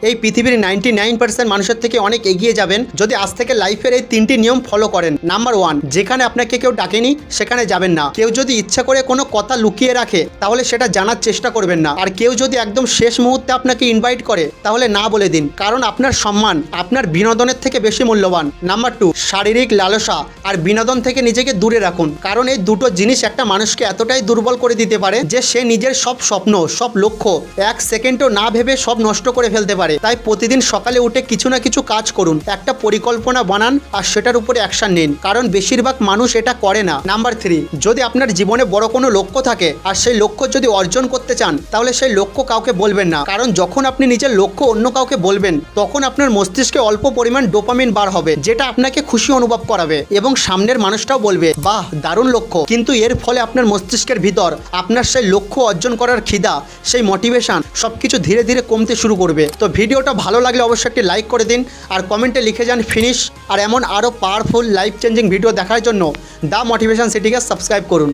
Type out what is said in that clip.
এই পৃথিবীর 99% মানুষের থেকে অনেক এগিয়ে যাবেন যদি আজ থেকে লাইফের এই 3টি নিয়ম ফলো করেন। নাম্বার 1, যেখানে আপনাকে কেউ ডাকেনি সেখানে যাবেন না। কেউ যদি ইচ্ছা করে কোনো কথা লুকিয়ে রাখে তাহলে সেটা জানার চেষ্টা করবেন না। আর কেউ যদি একদম শেষ মুহূর্তে আপনাকে ইনভাইট করে তাহলে না বলে দিন, কারণ আপনার সম্মান আপনার বিনোদনের থেকে বেশি মূল্যবান। নাম্বার 2, শারীরিক লালসা আর বিনোদন থেকে নিজেকে দূরে রাখুন, কারণ এই দুটো জিনিস একটা মানুষকে এতটাই দুর্বল করে দিতে পারে যে সে নিজের সব স্বপ্ন সব লক্ষ্য এক সেকেন্ডও না ভেবে সব নষ্ট করে ফেলতে পারে। তাই প্রতিদিন সকালে উঠে কিছু না কিছু কাজ করুন, একটা পরিকল্পনা বানান আর সেটার উপরে অ্যাকশন নিন, কারণ বেশিরভাগ মানুষ এটা করে না। নাম্বার 3, যদি আপনার জীবনে বড় কোনো লক্ষ্য থাকে আর সেই লক্ষ্য যদি অর্জন করতে চান তাহলে সেই লক্ষ্য কাউকে বলবেন না, কারণ যখন আপনি নিজের লক্ষ্য অন্য কাউকে বলবেন তখন আপনার মস্তিষ্কে অল্প পরিমাণ ডোপামিন বার হবে, যেটা আপনাকে খুশি অনুভব করাবে এবং সামনের মানুষটাও বলবে বাহ দারুণ লক্ষ্য। কিন্তু এর ফলে আপনার মস্তিষ্কের ভিতর আপনার সেই লক্ষ্য অর্জন করার খিদা, সেই মোটিভেশন সবকিছু ধীরে ধীরে কমতে শুরু করবে। তো ভিডিওটা ভালো লাগলে অবশ্যই একটি লাইক করে দিন আর কমেন্টে লিখে যান ফিনিশ। আর এমন আরও পাওয়ারফুল লাইফ চেঞ্জিং ভিডিও দেখার জন্য দ্য মোটিভেশন সিটিকে সাবস্ক্রাইব করুন।